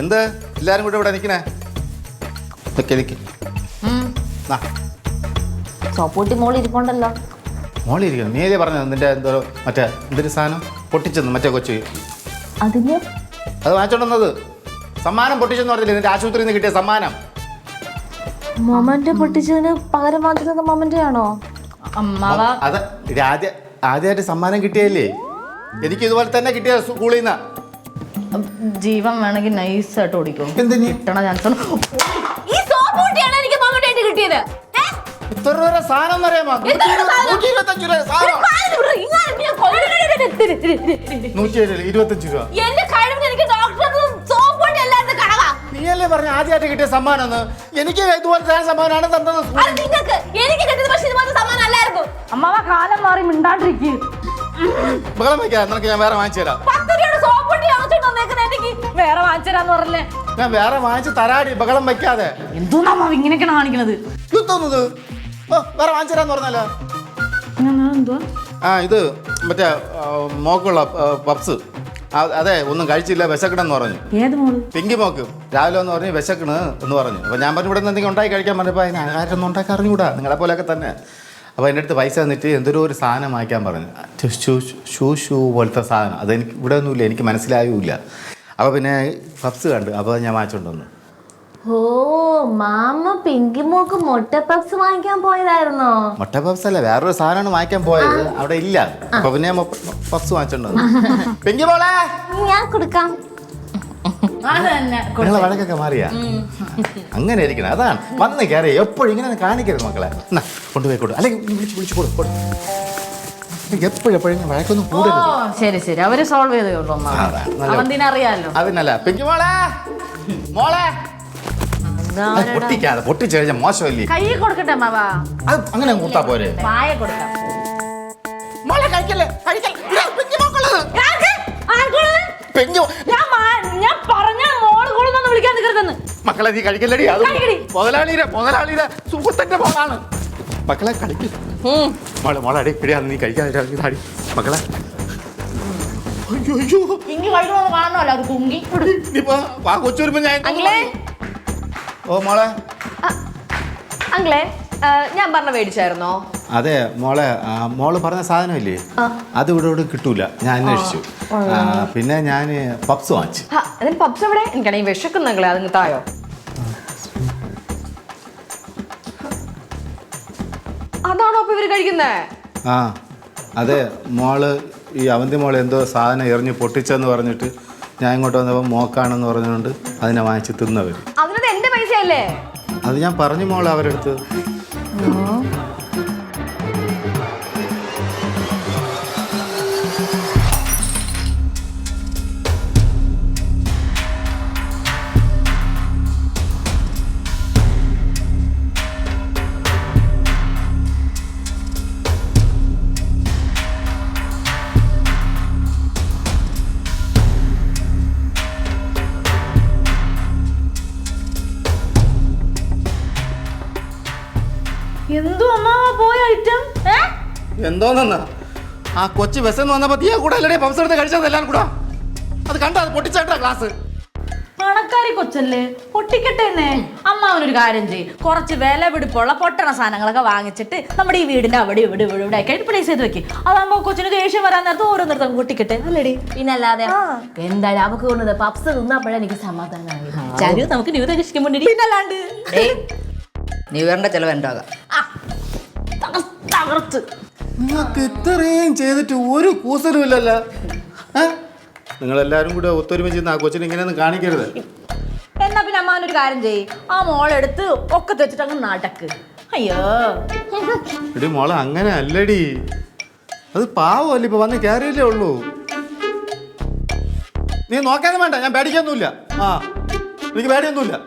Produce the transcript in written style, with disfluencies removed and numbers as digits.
എന്ത് എല്ലാരും കൂടെ ഇവിടെ നിൽക്കണേ? സോപ്പൂട്ടി മോളി ഇരിപ്പുണ്ടല്ലോ. മോളി ഇരിക്കണം. നീ ഏതേ പറഞ്ഞത് നിന്റെ എന്തോ മറ്റേ എന്തൊരു സാധനം പൊട്ടിച്ചെന്ന് മറ്റേ കൊച്ചു അതിന് അത് വാങ്ങിച്ചോണ്ടുവന്നത് സമ്മാനം പൊട്ടിച്ചെന്ന് പറഞ്ഞില്ലേ? നിന്റെ ആശുപത്രിയിൽ നിന്ന് കിട്ടിയ സമ്മാനം. മൊമന്റ് പൊട്ടിച്ചതിന് പകരം വാങ്ങിച്ചത് മൊമന്റ് ആണോ? അത് ആദ്യമായിട്ട് സമ്മാനം കിട്ടിയല്ലേ? എനിക്ക് ഇതുപോലെ തന്നെ കിട്ടിയ സ്കൂളിൽ നിന്നാ. ജീവൻ വേണമെങ്കിൽ നൈസായിട്ട് ഓടിക്കും. എന്തിന് കിട്ടണ ചാൻസ് എനിക്ക് മൊമന്റ് കിട്ടിയത്. ഇത്ര രൂപ സാധനം അറിയാമോ? 125 രൂപ. നീയല്ലേ പറഞ്ഞ ആദ്യമായിട്ട് കിട്ടിയ സമ്മാനം. എനിക്ക് ഇതുപോലത്തെ സമ്മാനമാണ് തന്നത്. അമ്മാവ കാലം മാറി മിണ്ടാണ്ടിരിക്കും. ബഹളം വയ്ക്കാതെ നിനക്ക് ഞാൻ വേറെ വാങ്ങിച്ചു തരാം. വേറെ വാങ്ങിച്ചരാന്ന് പറഞ്ഞേ. ഞാൻ വേറെ വാങ്ങിച്ചു തരാടി. ബഹളം വയ്ക്കാതെ. എന്തോന്നാ അമ്മാവ ഇങ്ങനെയൊക്കെയാണ് കാണിക്കണത്? തോന്നുന്നത് വേറെ വാങ്ങിച്ചു തരാന്ന് പറഞ്ഞല്ലോ. ഇത് മറ്റേ മോക്കുള്ള പപ്സ്. അതെ, ഒന്നും കഴിച്ചില്ല, വിശക്കണെന്ന് പറഞ്ഞു. ഏത് മോള്? പിങ്കി മോക്ക് രാവിലെ എന്ന് പറഞ്ഞ് വിശക്കണ് എന്ന് പറഞ്ഞു. അപ്പോൾ ഞാൻ പറഞ്ഞു ഇവിടെ നിന്ന് എന്തെങ്കിലും ഉണ്ടാക്കി കഴിക്കാൻ പറഞ്ഞപ്പോൾ അതിന് ആഹാരമൊന്നും ഉണ്ടാക്കി അറിഞ്ഞുകൂടാ, നിങ്ങളെ പോലെയൊക്കെ തന്നെ. അപ്പോൾ എൻ്റെ അടുത്ത് പൈസ തന്നിട്ട് എന്തൊരു ഒരു സാധനം വാങ്ങിക്കാൻ പറഞ്ഞു. ഷൂ പോലത്തെ സാധനം. അതെനിക്ക് ഇവിടെ ഒന്നുമില്ല, എനിക്ക് മനസ്സിലായൂല്ല. അപ്പോൾ പിന്നെ പപ്സ് കണ്ടു, അപ്പോൾ ഞാൻ വാങ്ങിച്ചുകൊണ്ട് വന്നു. ഓ, മാമ പിങ്കി മോക്ക് മുട്ട പപ്സ് വാങ്ങിക്കാൻ പോയതായിരുന്നോ? മുട്ട പപ്സ് അല്ല, വേറൊരു സാധനമാണ് വാങ്ങിക്കാൻ പോയത്, അവിടെ ഇല്ല. അപ്പോൾ പിന്നെ പപ്സ് വാങ്ങിച്ചോണ്ട് വന്നു. പിങ്കി മോളെ ഞാൻ കൊടുക്കാം. നിങ്ങളെ വഴക്കൊക്കെ മാറിയാ? അങ്ങനെ ഇരിക്കണം, അതാണ് വന്ന് കയറി എപ്പോഴും ഇങ്ങനെ കാണിക്കരുത് മക്കളെ. എന്നാ കൊണ്ടുപോയി കൊടുക്കും, അല്ലെങ്കിൽ വിളിച്ചു കൊടുക്കും. എപ്പോഴും വഴക്കൊന്നും കൂടരുത്. ശരി ശരി, അവര് സോൾവ് ചെയ്തോളൂ. അറിയാലോ. അതിനല്ല പിങ്കി മോളെ മോളെ പൊട്ടിക്കാതെ, പൊട്ടിച്ചു കഴിഞ്ഞാൽ മോശമല്ലേ? കൈ കൊടുക്കട്ടെ മാവാ. അത് അങ്ങനെ കൂട്ടാ പോരെ? പായ കൊടുക്കാം. മോളെ കഴിക്കല്ലേ, മക്കളെ നീ കഴിക്കല്ലടി. അത് മുതലാളിയുടെ സുഹൃത്തിന്റെ മോളാണ്. മക്കളെ കളിക്കും. മോളെ അടി പിടിയാന്ന് നീ കഴിക്കാതി മക്കളെ. കൊച്ചു വരുമ്പോ ഞാൻ. ഓ മോളെ. അങ്കിളെ, ഞാൻ പറഞ്ഞ മേടിച്ചായിരുന്നോ? അതെ മോളെ, മോള് പറഞ്ഞ സാധനമില്ലേ, അത് ഇവിടെ കിട്ടൂല. ഞാൻ അന്വേഷിച്ചു. പിന്നെ ഞാൻ പപ്സ് വാങ്ങിച്ചു. അതിന് പപ്സ് എവിടെ? എനിക്കാണെങ്കിൽ വിശക്കുന്നങ്ങളെ, അത് തായോ. അതാണോ അപ്പൊ ഇവര് കഴിക്കുന്നേ? ആ അതെ മോള്, ഈ അവന്തി മോള് എന്തോ സാധനം എറിഞ്ഞ് പൊട്ടിച്ചെന്ന് പറഞ്ഞിട്ട് ഞാൻ ഇങ്ങോട്ട് വന്നപ്പോൾ മോക്കാണെന്ന് പറഞ്ഞുകൊണ്ട് അതിനെ വാങ്ങിച്ച് തിന്നവർ. അതിനത് എന്റെ പൈസയല്ലേ? അത് ഞാൻ പറഞ്ഞു മോളെ അവരുടെ അടുത്ത്. എന്തോന്ന് ആ കൊച്ചു ബസ്സെന്ന് വന്നപ്പോ തീയ കൂടെ അല്ലേ പപ്സ് എടുത്ത് കഴിച്ചതെല്ലാം കൂടെ. അത് കണ്ടോ, അത് പൊട്ടിച്ചാട്ടാ ഗ്ലാസ്. പണക്കാരി കൊച്ചല്ലേ, പൊട്ടിക്കട്ടെ. അമ്മാവനൊരു കാര്യം ചെയ്യും, കുറച്ച് വില പിടിപ്പുള്ള പൊട്ടണ സാധനങ്ങളൊക്കെ വാങ്ങിച്ചിട്ട് നമ്മുടെ ഈ വീടിന്റെ അവിടെ ഇവിടെ ഒക്കെ ആയിട്ട് പ്ലേസ് ചെയ്ത് വെക്കും. അതാകുമ്പോ കൊച്ചിന് ദേഷ്യം വരാൻ നേരത്തെ ഓരോന്നിടത്തും പൊട്ടിക്കട്ടെ, അല്ലേടി? പിന്നല്ലാതെ എന്തായാലും അവക്ക് കൊണ്ടത് പപ്സ് തിന്നപ്പോഴേ എനിക്ക് സമാധാനമായി. നമുക്ക് ന്യൂ ഇയർ ഇഷ്ടം പിന്നല്ലാണ്ട് ന്യൂ ഇയറിന്റെ ചെലവ് ഉണ്ടാകാം. തകർത്ത് നിങ്ങൾക്ക് ഇത്രയും ചെയ്തിട്ട് ഒരു കൂസലും ഇല്ലല്ലോ. നിങ്ങളെല്ലാരും കൂടെ ഒത്തൊരുമിച്ച് ആ കൊച്ചിനെ ഇങ്ങനെയൊന്നും കാണിക്കരുത്. എന്നാ പിന്നെ അമ്മാവനൊരു കാര്യം ചെയ്യ്, ആ മോളെടുത്ത് ഒക്കെ തെച്ചിട്ട് അങ്ങ് നടക്ക്. അയ്യോ എടി മോളെ, അങ്ങനെ അല്ലടി, അത് പാവമല്ല, ഇപ്പൊ വന്ന് കയറിയില്ലേ ഉള്ളൂ. നീ നോക്കാനും വേണ്ട, ഞാൻ പേടിക്കൊന്നുമില്ല. എനിക്ക് പേടിയൊന്നുമില്ല.